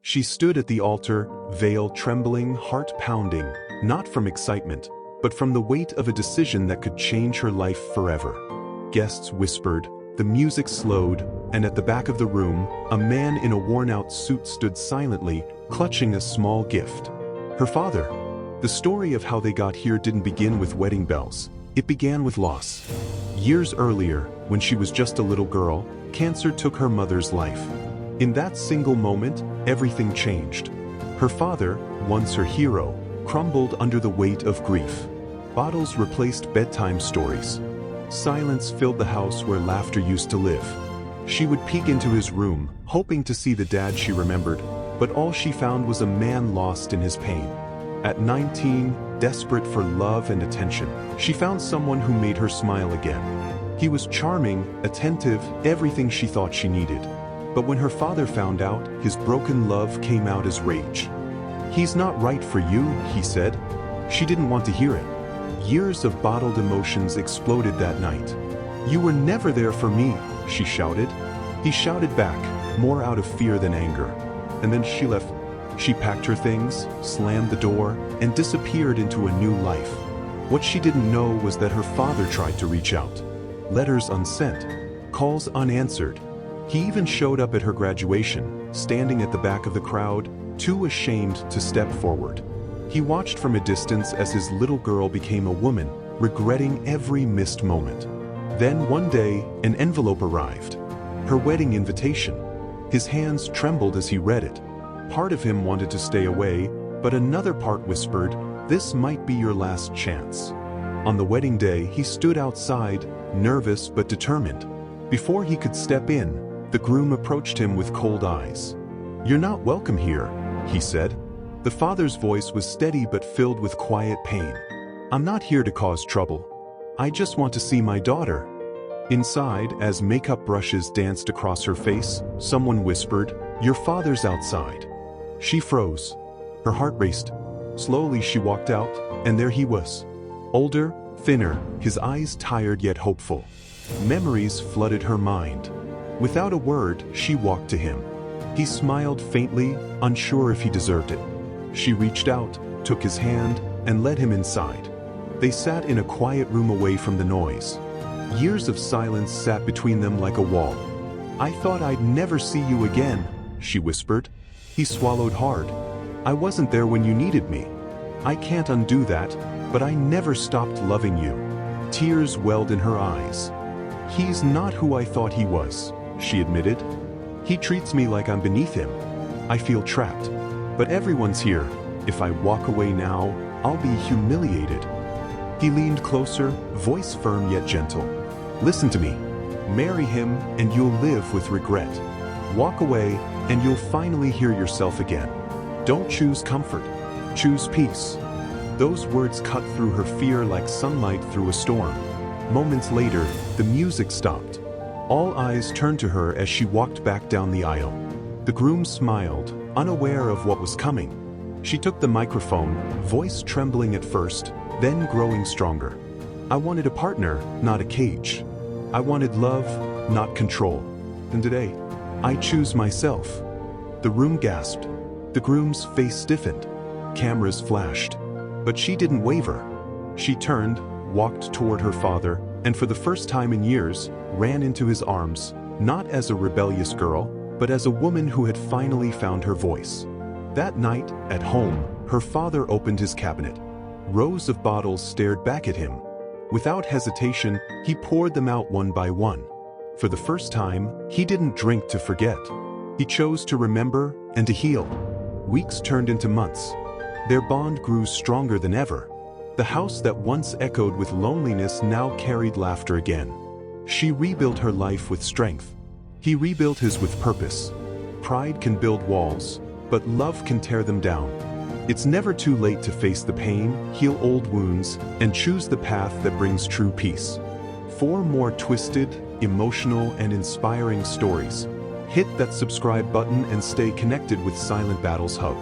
She stood at the altar, veil trembling, heart pounding, not from excitement, but from the weight of a decision that could change her life forever. Guests whispered, the music slowed, and at the back of the room, a man in a worn-out suit stood silently, clutching a small gift. Her father. The story of how they got here didn't begin with wedding bells. It began with loss. Years earlier, when she was just a little girl, cancer took her mother's life. In that single moment, everything changed. Her father, once her hero, crumbled under the weight of grief. Bottles replaced bedtime stories. Silence filled the house where laughter used to live. She would peek into his room, hoping to see the dad she remembered, but all she found was a man lost in his pain. At 19, desperate for love and attention, she found someone who made her smile again. He was charming, attentive, everything she thought she needed. But when her father found out, his broken love came out as rage. "He's not right for you," he said. She didn't want to hear it. Years of bottled emotions exploded that night. "You were never there for me," she shouted. He shouted back, more out of fear than anger. And then she left. She packed her things, slammed the door, and disappeared into a new life. What she didn't know was that her father tried to reach out. Letters unsent, calls unanswered. He even showed up at her graduation, standing at the back of the crowd, too ashamed to step forward. He watched from a distance as his little girl became a woman, regretting every missed moment. Then one day, an envelope arrived. Her wedding invitation. His hands trembled as he read it. Part of him wanted to stay away, but another part whispered, "This might be your last chance." On the wedding day, he stood outside, nervous but determined. Before he could step in, the groom approached him with cold eyes. "You're not welcome here," he said. The father's voice was steady but filled with quiet pain. "I'm not here to cause trouble. I just want to see my daughter." Inside, as makeup brushes danced across her face, someone whispered, "Your father's outside." She froze. Her heart raced. Slowly she walked out, and there he was. Older, thinner, his eyes tired yet hopeful. Memories flooded her mind. Without a word, she walked to him. He smiled faintly, unsure if he deserved it. She reached out, took his hand, and led him inside. They sat in a quiet room away from the noise. Years of silence sat between them like a wall. "I thought I'd never see you again," she whispered. He swallowed hard. "I wasn't there when you needed me. I can't undo that, but I never stopped loving you." Tears welled in her eyes. "He's not who I thought he was," she admitted. "He treats me like I'm beneath him. I feel trapped. But everyone's here. If I walk away now, I'll be humiliated." He leaned closer, voice firm yet gentle. "Listen to me. Marry him, and you'll live with regret. Walk away, and you'll finally hear yourself again. Don't choose comfort. Choose peace." Those words cut through her fear like sunlight through a storm. Moments later, the music stopped. All eyes turned to her as she walked back down the aisle. The groom smiled, unaware of what was coming. She took the microphone, voice trembling at first, then growing stronger. "I wanted a partner, not a cage. I wanted love, not control. And today, I choose myself." The room gasped. The groom's face stiffened. Cameras flashed. But she didn't waver. She turned, walked toward her father, and for the first time in years, ran into his arms, not as a rebellious girl, but as a woman who had finally found her voice. That night, at home, her father opened his cabinet. Rows of bottles stared back at him. Without hesitation, he poured them out one by one. For the first time, he didn't drink to forget. He chose to remember and to heal. Weeks turned into months. Their bond grew stronger than ever. The house that once echoed with loneliness now carried laughter again. She rebuilt her life with strength. He rebuilt his with purpose. Pride can build walls, but love can tear them down. It's never too late to face the pain, heal old wounds, and choose the path that brings true peace. For more twisted, emotional, and inspiring stories, hit that subscribe button and stay connected with Silent Battles Hub.